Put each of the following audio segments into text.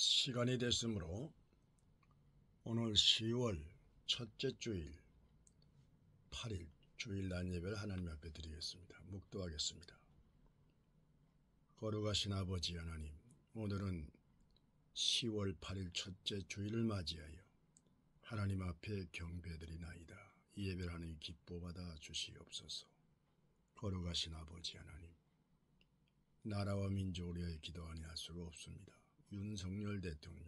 시간이 됐으므로 오늘 10월 첫째 주일 8일 주일 난 예배를 하나님 앞에 드리겠습니다. 묵도하겠습니다. 거룩하신 아버지 하나님, 오늘은 10월 8일 첫째 주일을 맞이하여 하나님 앞에 경배드리나이다. 이 예배를 하나님 기뻐 받아 주시옵소서. 거룩하신 아버지 하나님, 나라와 민족을 위하여 기도하니 할 수가 없습니다. 윤석열 대통령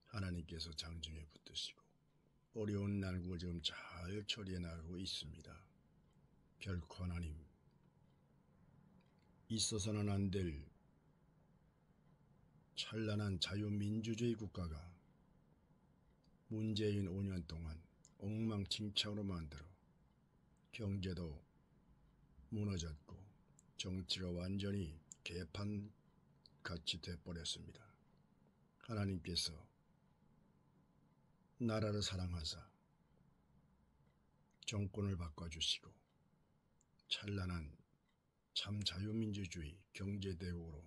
하나님께서 장중에 붙드시고 어려운 난국을 지금 잘 처리해 나가고 있습니다. 결코 하나님 있어서는 안 될 찬란한 자유민주주의 국가가 문재인 5년 동안 엉망진창으로 만들어 경제도 무너졌고 정치가 완전히 개판같이 돼버렸습니다. 하나님께서 나라를 사랑하사 정권을 바꿔주시고 찬란한 참 자유민주주의 경제대국으로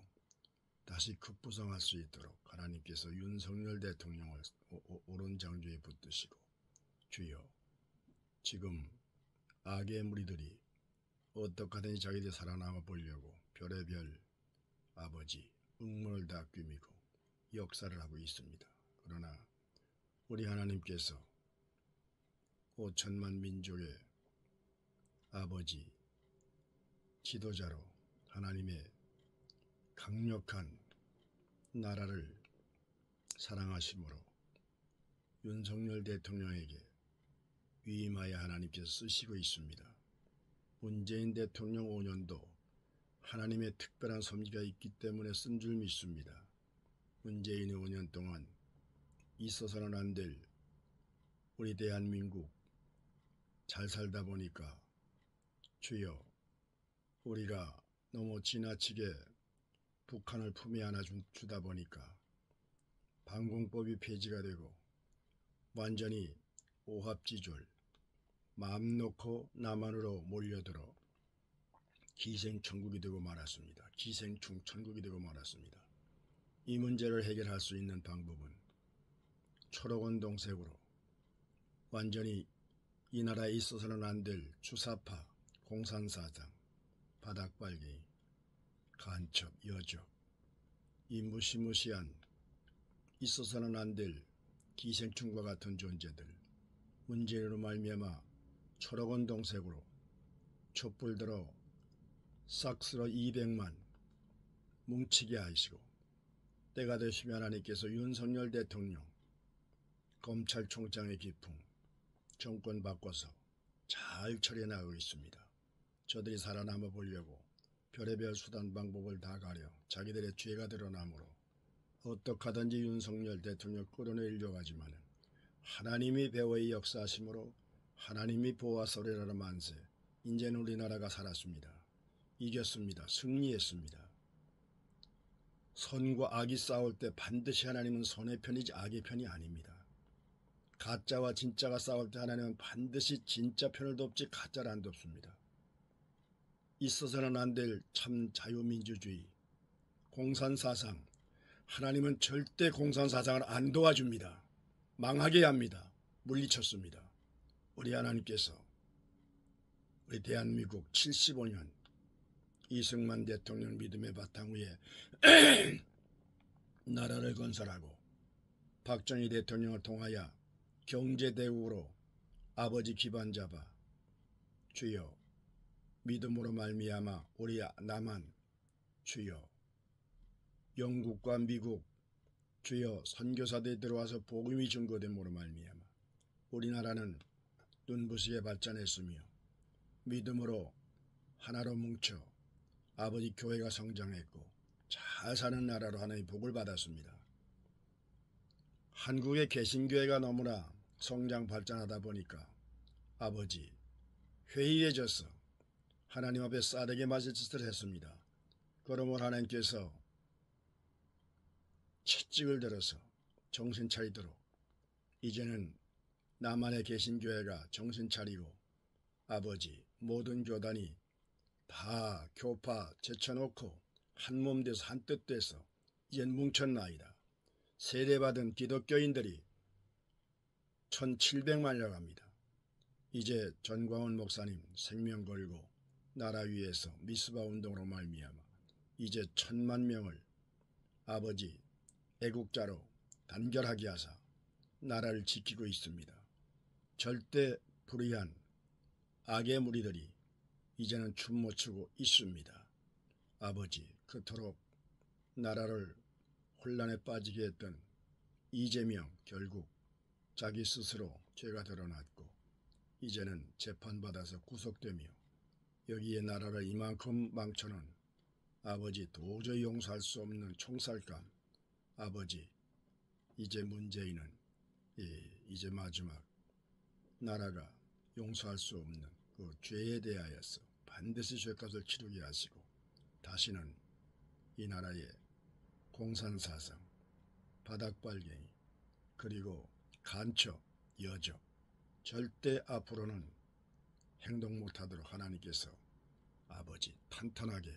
다시 급부상할 수 있도록 하나님께서 윤석열 대통령을 오른 장주에 붙드시고, 주여, 지금 악의 무리들이 어떻게 하든지 자기들이 살아남아 보려고 별의별 아버지 음모를 다 꾸미고 역사를 하고 있습니다. 그러나 우리 하나님께서 5천만 민족의 아버지 지도자로 하나님의 강력한 나라를 사랑하심으로 윤석열 대통령에게 위임하여 하나님께서 쓰시고 있습니다. 문재인 대통령 5년도 하나님의 특별한 섭리가 있기 때문에 쓴 줄 믿습니다. 문재인이 5년 동안 있어서는 안 될 우리 대한민국 잘 살다 보니까 주여, 우리가 너무 지나치게 북한을 품에 안아주다 보니까 방공법이 폐지가 되고 완전히 오합지졸 마음 놓고 남한으로 몰려들어 기생천국이 되고 말았습니다. 기생충천국이 되고 말았습니다. 이 문제를 해결할 수 있는 방법은 초록원 동색으로 완전히 이 나라에 있어서는 안 될 주사파, 공산사상, 바닥발기, 간첩, 여적, 이 무시무시한 있어서는 안 될 기생충과 같은 존재들 문재인으로 말미암아 초록원 동색으로 촛불 들어 싹 쓸어 200만 뭉치게 하시고, 때가 되시면 하나님께서 윤석열 대통령 검찰총장의 기풍 정권 바꿔서 잘 처리해 나가고 있습니다. 저들이 살아남아 보려고 별의별 수단 방법을 다 가려 자기들의 죄가 드러나므로 어떻게 하든지 윤석열 대통령 끌어내려고 하지만 하나님이 배후의 역사하심으로 하나님이 보아서리라는 만세, 이제는 우리나라가 살았습니다. 이겼습니다. 승리했습니다. 선과 악이 싸울 때 반드시 하나님은 선의 편이지 악의 편이 아닙니다. 가짜와 진짜가 싸울 때 하나님은 반드시 진짜 편을 돕지 가짜를 안 돕습니다. 있어서는 안 될 참 자유민주주의, 공산사상, 하나님은 절대 공산사상을 안 도와줍니다. 망하게 합니다. 물리쳤습니다. 우리 하나님께서 우리 대한민국 75년 이승만 대통령 믿음의 바탕 위에 나라를 건설하고 박정희 대통령을 통하여 경제대국으로 아버지 기반 잡아 주여 믿음으로 말미암아 우리 남한 주여 영국과 미국 주여 선교사들이 들어와서 복음이 증거됨으로 말미암아 우리나라는 눈부시게 발전했으며 믿음으로 하나로 뭉쳐 아버지 교회가 성장했고 잘 사는 나라로 하나님의 복을 받았습니다. 한국의 개신교회가 너무나 성장 발전하다 보니까 아버지 회의해져서 하나님 앞에 싸대게 맞을 짓을 했습니다. 그러므로 하나님께서 채찍을 들어서 정신 차리도록 이제는 남한의 개신교회가 정신 차리고 아버지 모든 교단이 다 교파 제쳐놓고 한 몸 돼서 한 뜻 돼서 이젠 뭉쳤나이다. 세례받은 기독교인들이 1700만이라고 합니다. 이제 전광훈 목사님 생명 걸고 나라 위에서 미스바 운동으로 말미암아 이제 1000만명을 아버지 애국자로 단결하게 하사 나라를 지키고 있습니다. 절대 불의한 악의 무리들이 이제는 춤못 추고 있습니다. 아버지, 그토록 나라를 혼란에 빠지게 했던 이재명 결국 자기 스스로 죄가 드러났고 이제는 재판받아서 구속되며 여기에 나라를 이만큼 망쳐놓은 아버지 도저히 용서할 수 없는 총살감. 아버지, 이제 문재인은 이제 마지막 나라가 용서할 수 없는 그 죄에 대하여서 반드시 죄값을 치르게 하시고 다시는 이 나라의 공산사상, 바닥발갱이, 그리고 간첩, 여적 절대 앞으로는 행동 못하도록 하나님께서 아버지 탄탄하게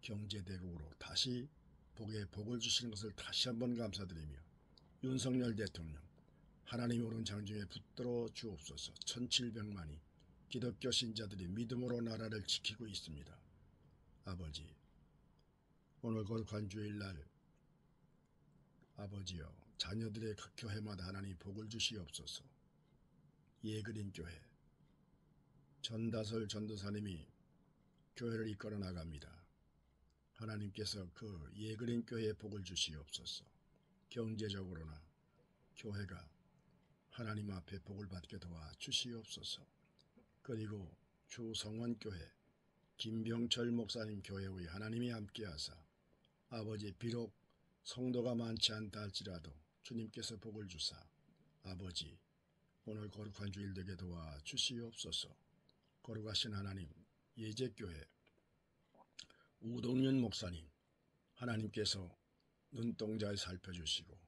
경제대국으로 다시 복을 주시는 것을 다시 한번 감사드리며 윤석열 대통령 하나님 오른 장중에 붙들어 주옵소서. 1700만이 기독교 신자들이 믿음으로 나라를 지키고 있습니다. 아버지, 오늘 거룩한 주일날 아버지여 자녀들의 각 교회마다 하나님 복을 주시옵소서. 예그린 교회 전다설 전도사님이 교회를 이끌어 나갑니다. 하나님께서 그 예그린 교회에 복을 주시옵소서. 경제적으로나 교회가 하나님 앞에 복을 받게 도와 주시옵소서. 그리고 주성원교회 김병철 목사님 교회의 하나님이 함께하사 아버지 비록 성도가 많지 않다 할지라도 주님께서 복을 주사 아버지 오늘 거룩한 주일 되게 도와 주시옵소서. 거룩하신 하나님 예제교회 우동윤 목사님 하나님께서 눈동자에 살펴주시고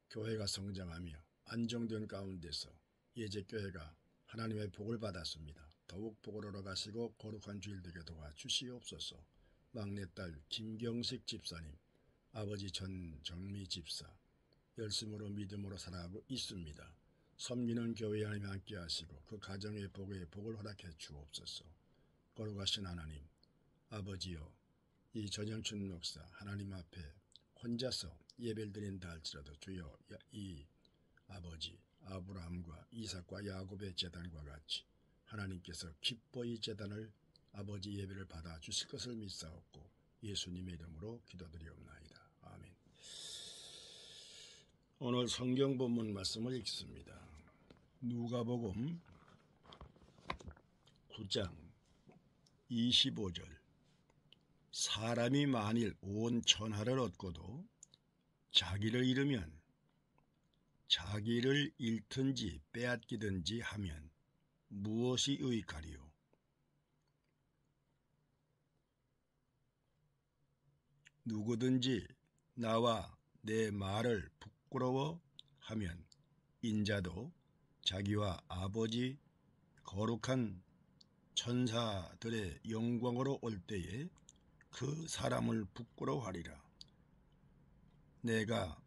교회가 성장하며 안정된 가운데서 예제교회가 하나님의 복을 받았습니다. 더욱 복을 얻어가시고 거룩한 주일 되게 도와주시옵소서. 막내딸 김경식 집사님, 아버지 전정미 집사 열심으로 믿음으로 살아가고 있습니다. 섬기는 교회 하나님 함께 하시고 그 가정의 복을 허락해 주옵소서. 거룩하신 하나님 아버지여 이 전영춘 목사 하나님 앞에 혼자서 예배를 드린다 할지라도 주여 이 아버지 아브라함과 이삭과 야곱의 제단과 같이 하나님께서 기뻐이 제단을 아버지 예배를 받아 주실 것을 믿사옵고 예수님의 이름으로 기도드리옵나이다. 아멘. 오늘 성경 본문 말씀을 읽습니다. 누가복음 9장 25절 사람이 만일 온 천하를 얻고도 자기를 잃으면 자기를 잃든지 빼앗기든지 하면 무엇이 유익하리요? 누구든지 나와 내 말을 부끄러워하면 인자도 자기와 아버지 거룩한 천사들의 영광으로 올 때에 그 사람을 부끄러워하리라. 내가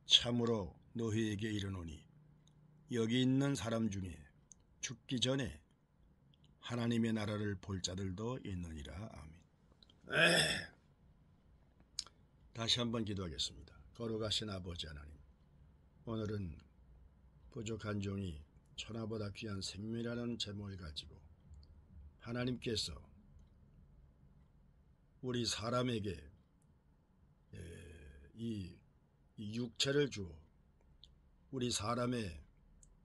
참으로 너희에게 이르노니 여기 있는 사람 중에 죽기 전에 하나님의 나라를 볼 자들도 있느니라. 아멘. 다시 한번 기도하겠습니다. 거룩하신 아버지 하나님, 오늘은 부족한 종이 천하보다 귀한 생명이라는 제목을 가지고 하나님께서 우리 사람에게 이 육체를 주어 우리 사람의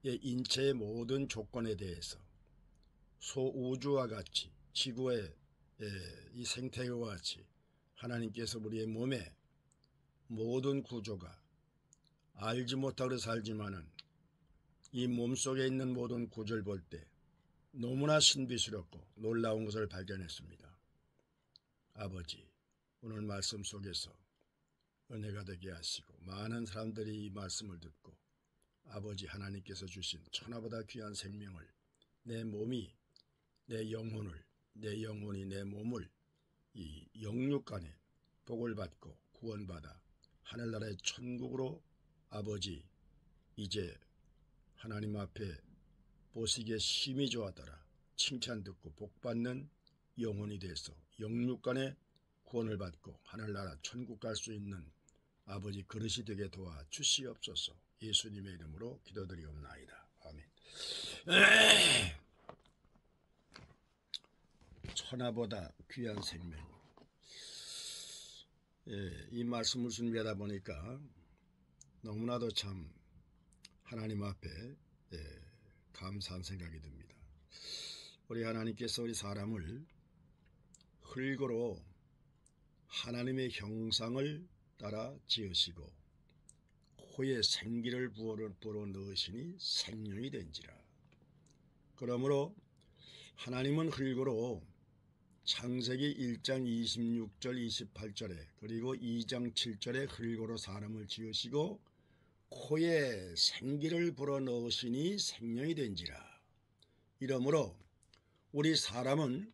인체의 모든 조건에 대해서 소우주와 같이 지구의 이 생태계와 같이 하나님께서 우리의 몸에 모든 구조가 알지 못하고 살지만은 이 몸속에 있는 모든 구조를 볼 때 너무나 신비스럽고 놀라운 것을 발견했습니다. 아버지, 오늘 말씀 속에서 은혜가 되게 하시고 많은 사람들이 이 말씀을 듣고 아버지 하나님께서 주신 천하보다 귀한 생명을 내 몸이 내 영혼을 내 영혼이 내 몸을 이 영육간에 복을 받고 구원받아 하늘나라의 천국으로 아버지 이제 하나님 앞에 보시기에 심히 좋았더라. 칭찬 듣고 복받는 영혼이 돼서 영육간의 구원을 받고 하늘나라 천국 갈 수 있는 아버지 그릇이 되게 도와 주시옵소서. 예수님의 이름으로 기도드리옵나이다. 아멘. 천하보다 귀한 생명. 이 말씀을 준비하다 보니까 너무나도 참 하나님 앞에 감사한 생각이 듭니다. 우리 하나님께서 우리 사람을 흙으로 하나님의 형상을 따라 지으시고 코에 생기를 불어 넣으시니 생명이 된지라. 그러므로 하나님은 흙으로 창세기 1장 26절 28절에 그리고 2장 7절에 흙으로 사람을 지으시고 코에 생기를 불어넣으시니 생명이 된지라. 이러므로 우리 사람은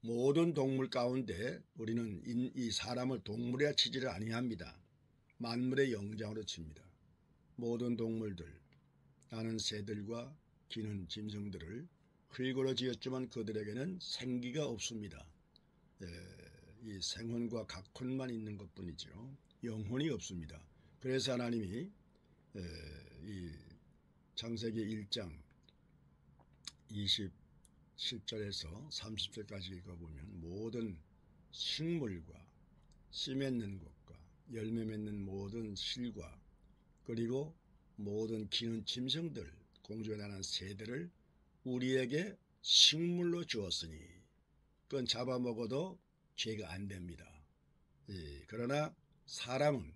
모든 동물 가운데 우리는 이 사람을 동물이라 치지를 아니합니다. 만물의 영장으로 칩니다. 모든 동물들, 나는 새들과 기는 짐승들을 흙으로 지었지만 그들에게는 생기가 없습니다. 이 생혼과 각혼만 있는 것뿐이죠. 영혼이 없습니다. 그래서 하나님이 이 창세기 1장 27절에서 30절까지 읽어보면 모든 식물과 씨 맺는 것과 열매 맺는 모든 실과 그리고 모든 기는 짐승들 공중에 나는 새들을 우리에게 식물로 주었으니 그건 잡아먹어도 죄가 안 됩니다. 그러나 사람은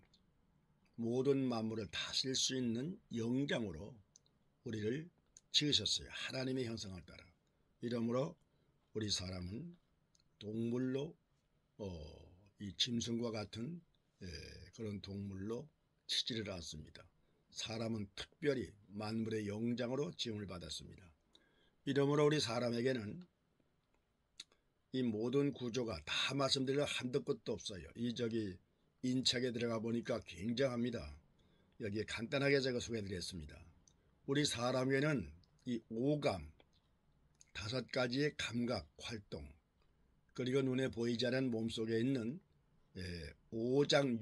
모든 만물을 다스릴 수 있는 영장으로 우리를 지으셨어요. 하나님의 형상을 따라. 이러므로 우리 사람은 동물로 이 짐승과 같은 그런 동물로 치지를 않습니다. 사람은 특별히 만물의 영장으로 지음을 받았습니다. 이러므로 우리 사람에게는 이 모든 구조가 다 말씀드려 한도 끝도 없어요. 인책에 들어가 보니까 굉장합니다. 여기에 간단하게 제가 소개해드렸습니다. 우리 사람에게는 이 오감, 5가지의 감각, 활동, 그리고 눈에 보이지 않는 몸속에 있는 오장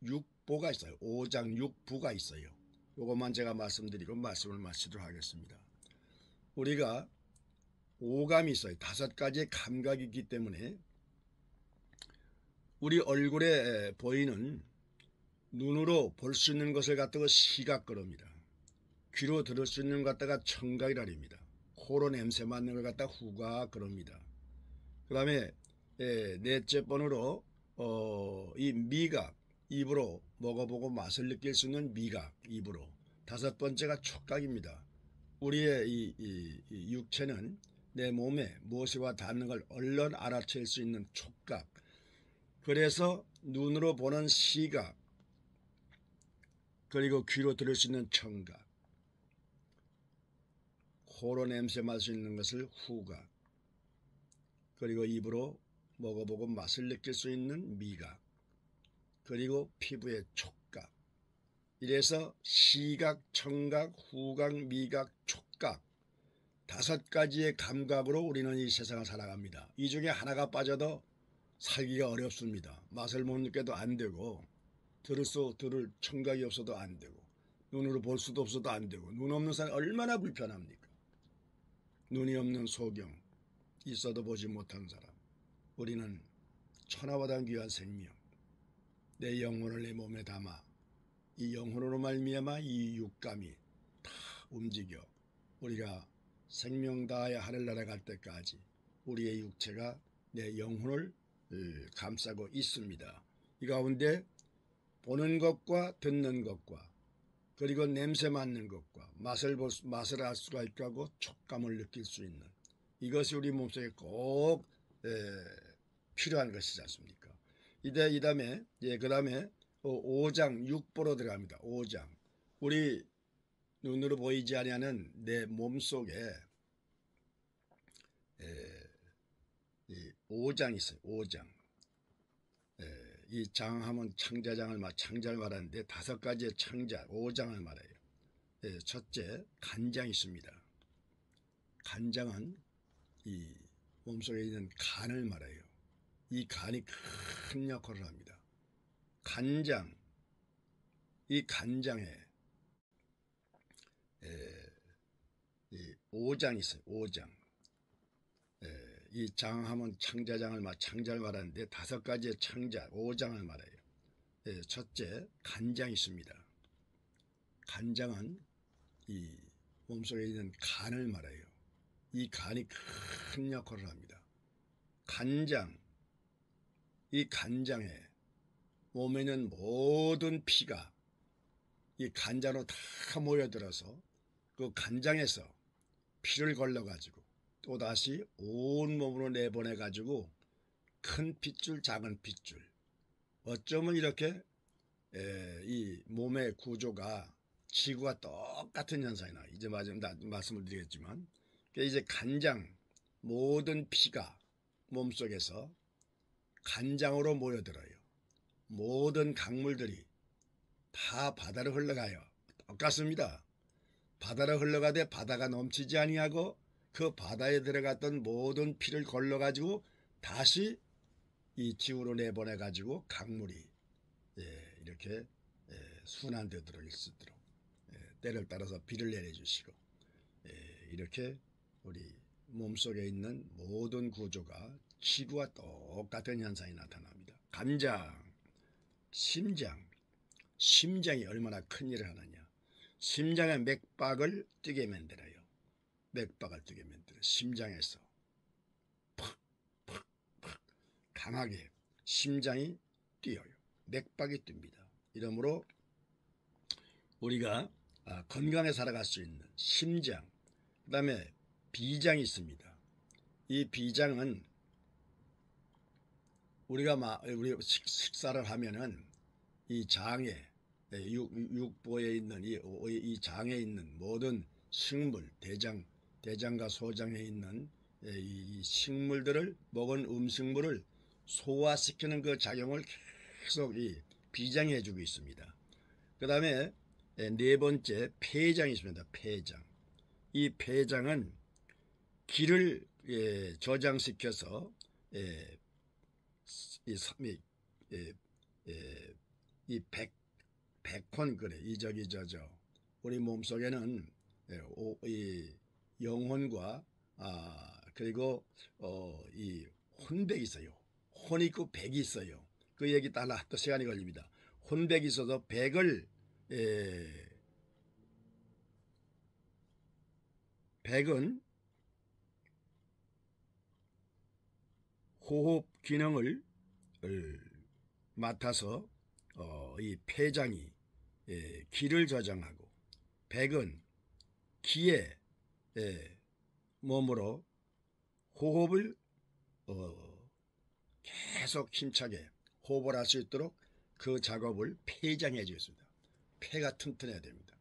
육보가 있어요. 오장 육부가 있어요. 이것만 제가 말씀드리고 말씀을 마치도록 하겠습니다. 우리가 오감이 있어요. 5가지의 감각이 있기 때문에 우리 얼굴에 보이는 눈으로 볼 수 있는 것을 갖다가 시각 그럽니다. 귀로 들을 수 있는 것 갖다가 청각이라 합니다. 코로 냄새 맡는 걸 갖다가 후각 그럽니다. 그 다음에 넷째 번으로 이 미각, 입으로 먹어보고 맛을 느낄 수 있는 미각, 입으로. 5번째가 촉각입니다. 우리의 이 육체는 내 몸에 무엇과 닿는 걸 얼른 알아챌 수 있는 촉각. 그래서 눈으로 보는 시각, 그리고 귀로 들을 수 있는 청각, 코로 냄새 맡을 수 있는 것을 후각, 그리고 입으로 먹어보고 맛을 느낄 수 있는 미각, 그리고 피부의 촉각. 이래서 시각, 청각, 후각, 미각, 촉각 5가지의 감각으로 우리는 이 세상을 살아갑니다. 이 중에 하나가 빠져도 살기가 어렵습니다. 맛을 못 느껴도 안 되고 들을 청각이 없어도 안 되고 눈으로 볼 수도 없어도 안 되고 눈 없는 사람이 얼마나 불편합니까? 눈이 없는 소경, 있어도 보지 못한 사람. 우리는 천하보다 귀한 생명, 내 영혼을 내 몸에 담아 이 영혼으로 말미암아 이 육감이 다 움직여 우리가 생명 다하여 하늘나라 갈 때까지 우리의 육체가 내 영혼을 감싸고 있습니다. 이 가운데 보는 것과 듣는 것과 그리고 냄새 맡는 것과 맛을 알 수가 있고 하고 촉감을 느낄 수 있는 이것이 우리 몸속에 꼭 필요한 것이지 않습니까? 그 다음에 5장 6보로 들어갑니다. 5장. 우리 눈으로 보이지 아니하는 내 몸속에 5장이 있어요. 5장. 이 장하면 창자를 말하는데 5가지의 창자, 5장을 말해요. 첫째, 간장이 있습니다. 간장은 이 몸속에 있는 간을 말해요. 이 간이 큰 역할을 합니다. 간장, 이 간장에 이 5장이 있어요. 5장. 이 장하면 창자를 말하는데 5가지의 창자, 5장을 말해요. 첫째, 간장이 있습니다. 간장은 이 몸속에 있는 간을 말해요. 이 간이 큰 역할을 합니다. 간장, 이 간장에 몸에 있는 모든 피가 이 간장으로 다 모여들어서 그 간장에서 피를 걸러가지고 또다시 온몸으로 내보내가지고 큰 핏줄, 작은 핏줄. 어쩌면 이렇게 이 몸의 구조가 지구와 똑같은 현상이 나요. 이제 말씀을 드리겠지만, 이제 간장, 모든 피가 몸속에서 간장으로 모여들어요. 모든 강물들이 다 바다로 흘러가요. 똑같습니다. 바다로 흘러가되 바다가 넘치지 아니하고 그 바다에 들어갔던 모든 피를 걸러가지고 다시 이 지구로 내보내가지고 강물이 이렇게 순환되도록 있도록 때를 따라서 비를 내려주시고 이렇게 우리 몸속에 있는 모든 구조가 지구와 똑같은 현상이 나타납니다. 간장, 심장이 얼마나 큰 일을 하느냐. 심장의 맥박을 뛰게 만들어요. 맥박을 뛰게 만들어요. 심장에서 팍팍팍 강하게 심장이 뛰어요. 맥박이 뜁니다. 이러므로 우리가 건강에 살아갈 수 있는 심장, 그 다음에 비장이 있습니다. 이 비장은 우리 식사를 하면은 이 장에 육보에 있는 이 장에 있는 모든 식물, 대장과 소장에 있는 이 식물들을 먹은 음식물을 소화시키는 그 작용을 계속 이 비장이 해주고 있습니다. 그 다음에 네 번째 폐장이 있습니다. 폐장. 이 폐장은 기를 저장시켜서 이 백혼 그래 우리 몸속에는 이 영혼과 그리고 이 혼백이 있어요. 혼이 있고 백이 있어요. 그 얘기 따라 또 시간이 걸립니다. 혼백이 있어서 백은 호흡 기능을 맡아서 이 폐장이 기를 저장하고, 백은 기에 몸으로 호흡을 계속 힘차게 호흡을 할 수 있도록 그 작업을 폐장해 주겠습니다. 폐가 튼튼해야 됩니다.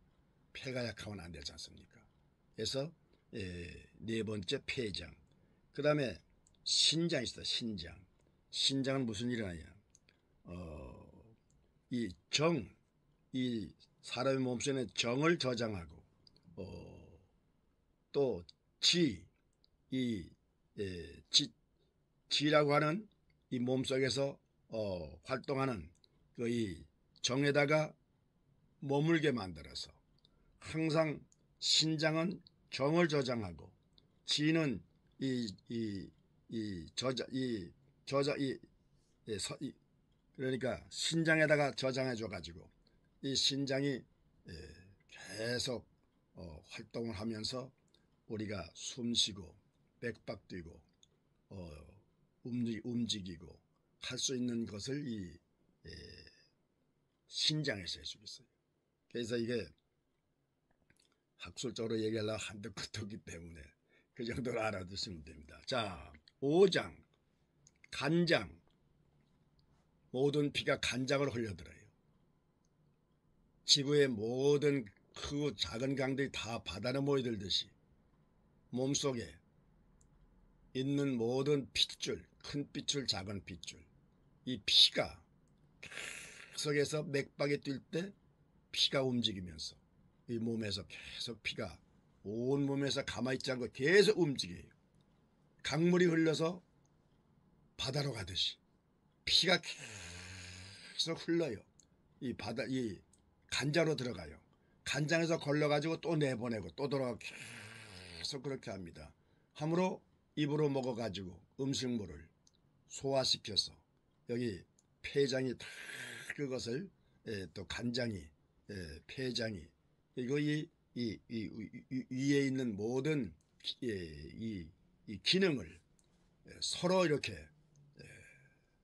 폐가 약하면 안 되지 않습니까? 그래서 네 번째 폐장. 그 다음에 신장이 있어요. 신장은 무슨 일을 하냐. 이 사람의 몸속에 정을 저장하고 또 지라고 하는 이 몸속에서 활동하는 그 이 정에다가 머물게 만들어서 항상 신장은 정을 저장하고 지는 그러니까 신장에다가 저장해 줘 가지고 이 신장이 계속 활동을 하면서 우리가 숨쉬고 맥박 뛰고 움직이고 할 수 있는 것을 이 신장에서 해주고 있어요. 그래서 이게 학술적으로 얘기하려면 한도 끝도 없기 때문에 그 정도로 알아두시면 됩니다. 자, 5장 간장. 모든 피가 간장으로 흘러들어요. 지구의 모든 크고 작은 강들이 다 바다로 모여들듯이 몸속에 있는 모든 핏줄, 큰 핏줄, 작은 핏줄, 이 피가 계속해서 맥박이 뛸 때 피가 움직이면서 이 몸에서 계속 피가 온 몸에서 가만히 있지 않고 계속 움직여요. 강물이 흘러서 바다로 가듯이 피가 계속 흘러요. 이 간장으로 들어가요. 간장에서 걸러가지고 또 내보내고 또 돌아가고 계속 그렇게 합니다. 함으로 입으로 먹어가지고 음식물을 소화시켜서 여기 폐장이 다 그것을 또 간장이 폐장이 그리고 이 위에 있는 모든 이 기능을 서로 이렇게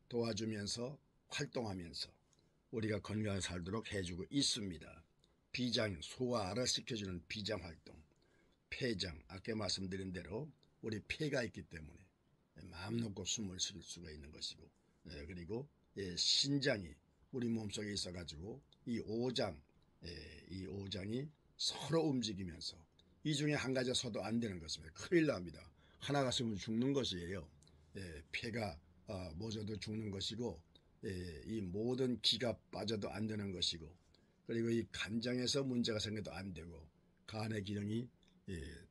도와주면서 활동하면서 우리가 건강하게 살도록 해주고 있습니다. 비장, 소화를 시켜주는 비장 활동, 폐장, 아까 말씀드린 대로 우리 폐가 있기 때문에 마음 놓고 숨을 쉴 수가 있는 것이고, 그리고 신장이 우리 몸속에 있어가지고 이 오장이 서로 움직이면서 이 중에 한 가지가 서도 안 되는 것입니다. 큰일 납니다. 하나가 쓰면 죽는 것이에요. 폐가 모자도 죽는 것이고 이 모든 기가 빠져도 안 되는 것이고 그리고 이 간장에서 문제가 생겨도 안 되고 간의 기능이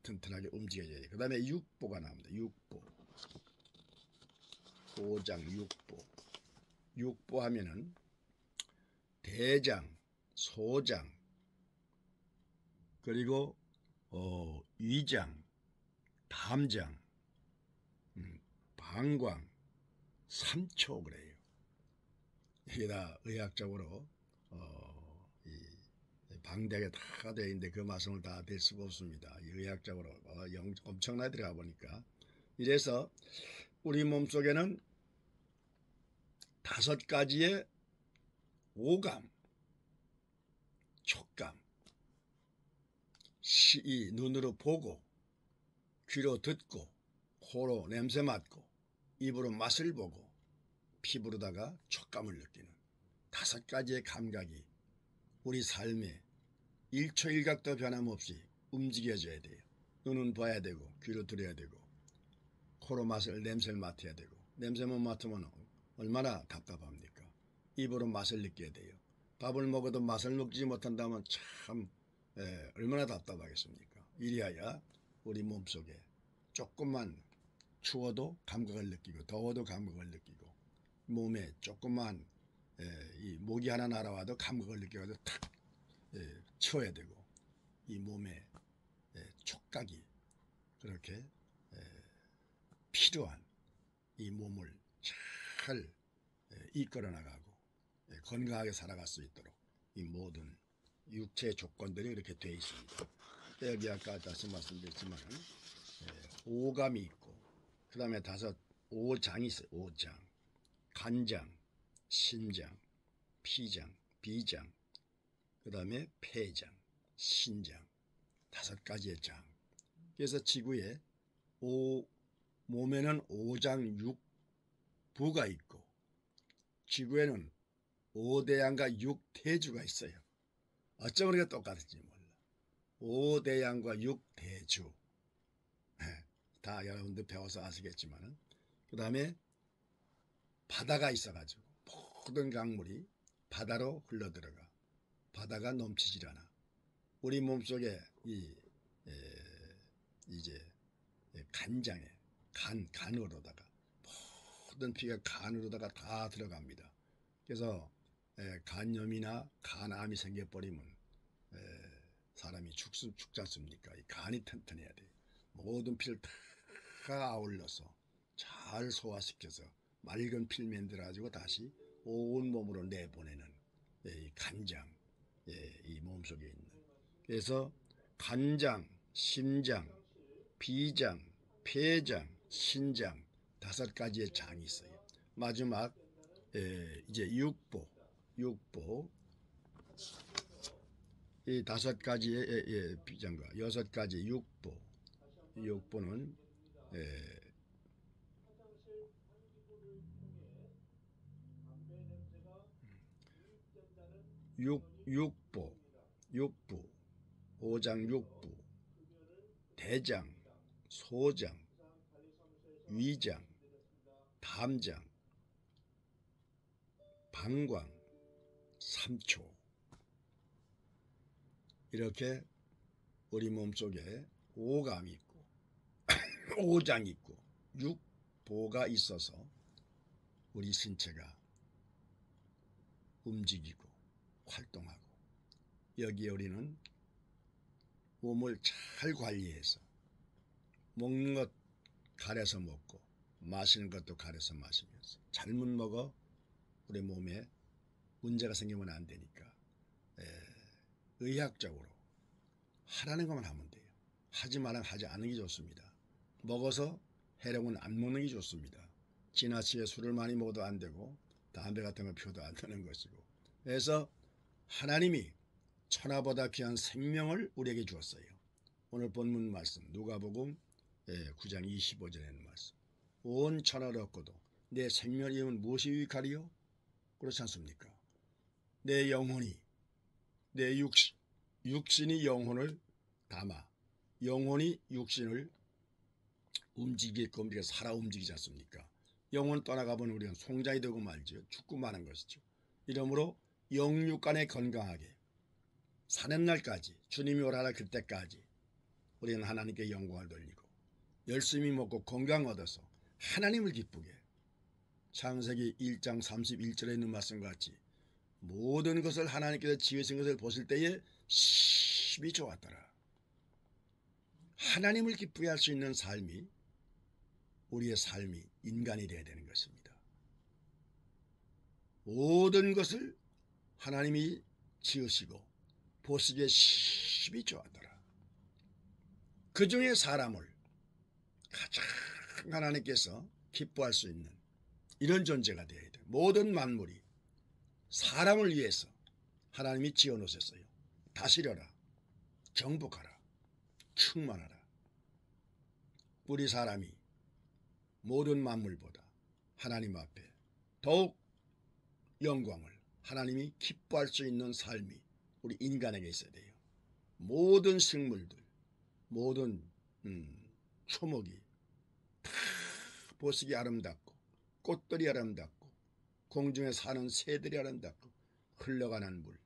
튼튼하게 움직여져야 돼요. 그 다음에 육보가 나옵니다. 육보. 오장 육보. 육보 하면은 대장, 소장, 그리고 위장, 담장, 방광, 삼초 그래요. 이게 다 의학적으로 이 방대하게 다 되어 있는데 그 말씀을 다 될 수가 없습니다. 의학적으로 엄청나게 들어가 보니까 이래서 우리 몸속에는 5가지의 오감, 촉감, 이 눈으로 보고 귀로 듣고 코로 냄새 맡고 입으로 맛을 보고 피부로다가 촉감을 느끼는 5가지의 감각이 우리 삶에 1초 1각도 변함없이 움직여져야 돼요. 눈은 봐야 되고 귀로 들어야 되고 코로 냄새를 맡아야 되고 냄새 못 맡으면 얼마나 답답합니까? 입으로 맛을 느껴야 돼요. 밥을 먹어도 맛을 느끼지 못한다면 참 얼마나 답답하겠습니까? 이리하여 우리 몸속에 조금만 추워도 감각을 느끼고 더워도 감각을 느끼고 몸에 조금만 이 모기 하나 날아와도 감각을 느껴가지고 탁 치워야 되고 이 몸에 촉각이 그렇게 필요한 이 몸을 잘 이끌어 나가고 건강하게 살아갈 수 있도록 이 모든 육체의 조건들이 이렇게 되어 있습니다. 여기 아까 다시 말씀드렸지만 오감이 있고 그 다음에 5장이 있어요. 5장 간장, 신장, 피장, 비장, 그 다음에 폐장, 신장 5가지의 장. 그래서 지구에 몸에는 5장 6부가 있고 지구에는 5대양과 6대주가 있어요. 어쩜 그렇게 똑같은지 몰라. 5대양과 6대주 다 여러분들 배워서 아시겠지만 그 다음에 바다가 있어가지고 모든 강물이 바다로 흘러들어가 바다가 넘치질 않아. 우리 몸속에 이제 간장에 간으로다가 모든 피가 간으로다가 다 들어갑니다. 그래서 간염이나 간암이 생겨버리면 사람이 죽지 않습니까? 이 간이 튼튼해야 돼. 모든 피를 다 아울러서 잘 소화시켜서 맑은 피를 만들어 가지고 다시 온 몸으로 내보내는 이 간장, 이 몸속에 있는. 그래서 간장, 심장, 비장, 폐장, 신장 5가지의 장이 있어요. 마지막 이제 육보 이 5가지의 비장과 6가지 육보는 육부, 오장 육부, 대장, 소장, 위장, 담장, 방광, 3초 이렇게 우리 몸속에 오감이 있고 오장이 있고 육보가 있어서 우리 신체가 움직이고 활동하고, 여기에 우리는 몸을 잘 관리해서 먹는 것 가려서 먹고 마시는 것도 가려서 마시면서, 잘못 먹어 우리 몸에 문제가 생기면 안 되니까 의학적으로 하라는 것만 하면 돼요. 하지 말면 하지 않는 게 좋습니다. 먹어서 해로운 안 먹는 게 좋습니다. 지나치게 술을 많이 먹어도 안 되고 담배 같은 거 피워도 안 되는 것이고, 그래서 하나님이 천하보다 귀한 생명을 우리에게 주었어요. 오늘 본문 말씀 누가복음 9장 25절에 있는 말씀, 온 천하를 얻고도 내 생명을 잃으면 무엇이 유익하리요? 그렇지 않습니까? 내 영혼이, 내 육신이 영혼을 담아 영혼이 육신을 움직이게끔 우리가 살아 움직이지 않습니까? 영혼 떠나가보면 우리는 송장이 되고 말죠. 죽고 마는 것이죠. 이러므로 영육간에 건강하게 사는 날까지, 주님이 오라라 그때까지 우리는 하나님께 영광을 돌리고 열심히 먹고 건강 얻어서 하나님을 기쁘게, 창세기 1장 31절에 있는 말씀과 같이 모든 것을 하나님께서 지으신 것을 보실 때에 심히 좋았더라. 하나님을 기쁘게 할 수 있는 삶이, 우리의 삶이 인간이 되어야 되는 것입니다. 모든 것을 하나님이 지으시고 보시기에 심히 좋았더라. 그 중에 사람을 가장 하나님께서 기뻐할 수 있는 이런 존재가 되어야 돼요. 모든 만물이 사람을 위해서 하나님이 지어놓으셨어요. 다스려라, 정복하라, 충만하라. 우리 사람이 모든 만물보다 하나님 앞에 더욱 영광을, 하나님이 기뻐할 수 있는 삶이 우리 인간에게 있어야 돼요. 모든 식물들, 모든 초목이 다 보시기 아름답고, 꽃들이 아름답고, 공중에 사는 새들이 아름답고, 흘러가는 물,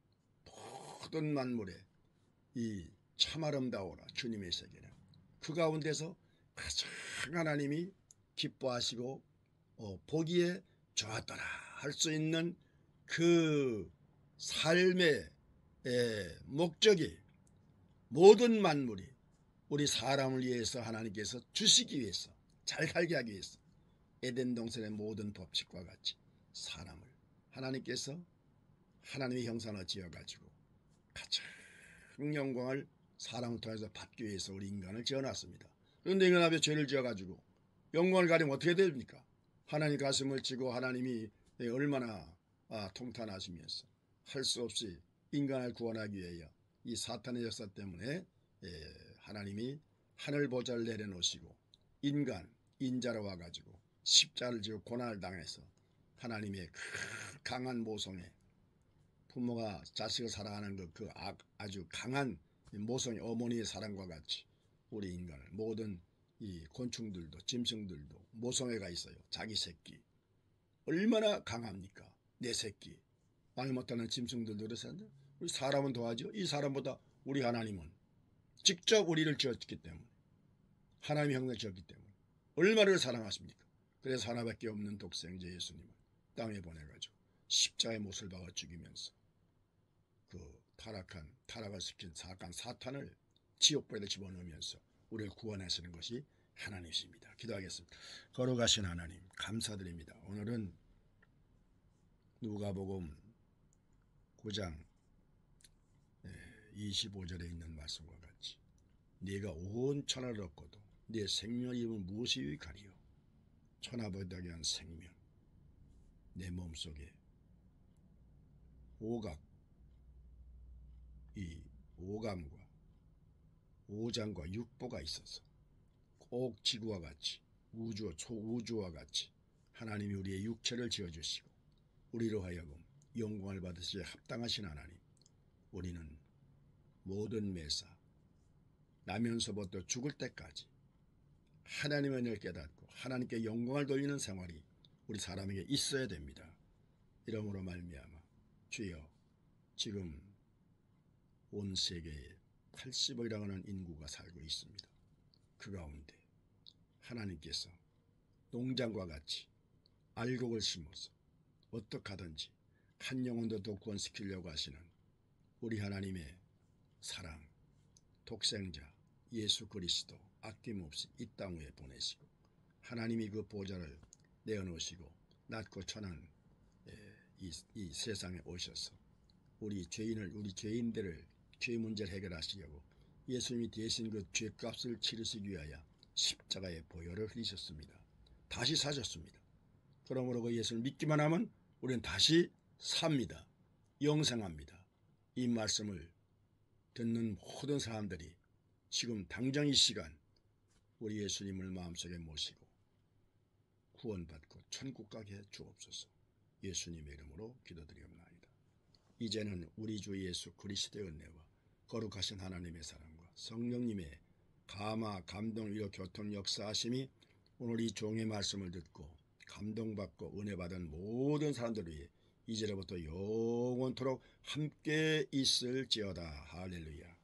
모든 만물에 이 참 아름다워라 주님의 세계는. 그 가운데서 가장 하나님이 기뻐하시고 보기에 좋았더라 할 수 있는 그 삶의 목적이, 모든 만물이 우리 사람을 위해서 하나님께서 주시기 위해서, 잘 살게 하기 위해서 에덴 동산의 모든 법칙과 같이 사람을 하나님께서 하나님의 형상으로 지어가지고 가장 영광을 사람을 통해서 받기 위해서 우리 인간을 지어놨습니다. 그런데 인간 앞에 죄를 지어가지고 영광을 가리면 어떻게 됩니까? 하나님 가슴을 치고 하나님이 얼마나 통탄하시면서 할 수 없이 인간을 구원하기 위하여 이 사탄의 역사 때문에 하나님이 하늘 보좌를 내려놓으시고 인자로 와가지고 십자를 지고 고난을 당해서 하나님의 그 강한 모성에, 부모가 자식을 사랑하는 그 아주 강한 모성의 어머니의 사랑과 같이 우리 인간을, 모든 이 곤충들도 짐승들도 모성애가 있어요. 자기 새끼 얼마나 강합니까? 내 새끼. 말 못하는 짐승들도 그렇습니다. 우리 사람은 더하죠. 이 사람보다 우리 하나님은 직접 우리를 지었기 때문에, 하나님의 형상을 지었기 때문에 얼마를 사랑하십니까? 그래서 하나밖에 없는 독생자 예수님을 땅에 보내가지고 십자가의 못을 박아 죽이면서 그 타락을 시킨 사탄을 지옥불에 집어넣으면서 우리를 구원하시는 것이 하나님이십니다. 기도하겠습니다. 거룩하신 하나님, 감사드립니다. 오늘은 누가복음 9장 25절에 있는 말씀과 같이 네가 온 천하를 얻고도 네 생명을 잃으면 무엇이 유익하리요? 천하보다 귀한 생명, 내 몸속에 이 오감과 오장과 육보가 있어서 꼭 지구와 같이 초우주와 같이 하나님이 우리의 육체를 지어주시고 우리로 하여금 영광을 받으시기에 합당하신 하나님, 우리는 모든 매사 나면서부터 죽을 때까지 하나님의 은혜를 깨닫고 하나님께 영광을 돌리는 생활이 우리 사람에게 있어야 됩니다. 이러므로 말미암아 주여 지금 온 세계에 80억이라고 하는 인구가 살고 있습니다. 그 가운데 하나님께서 농장과 같이 알곡을 심어서 어떻게 하든지 한 영혼도 더 구원시키려고 하시는 우리 하나님의 사랑, 독생자 예수 그리스도 아낌없이 이 땅 위에 보내시고 하나님이 그 보좌를 내어놓으시고 낮고 천한 이 세상에 오셔서 우리 죄인들을 죄 문제를 해결하시려고 예수님이 대신 그 죄값을 치르시기 위하여 십자가의 보혈을 흘리셨습니다. 다시 사셨습니다. 그러므로 그 예수를 믿기만 하면 우리는 다시 삽니다. 영생합니다. 이 말씀을 듣는 모든 사람들이 지금 당장 이 시간 우리 예수님을 마음속에 모시고 구원받고 천국 가게 해 주옵소서. 예수님의 이름으로 기도드리옵나이다. 이제는 우리 주 예수 그리스도의 은혜와 거룩하신 하나님의 사랑과 성령님의 감화, 감동, 위로, 교통, 역사하심이 오늘 이 종의 말씀을 듣고 감동받고 은혜받은 모든 사람들 위해 이제로부터 영원토록 함께 있을지어다. 할렐루야.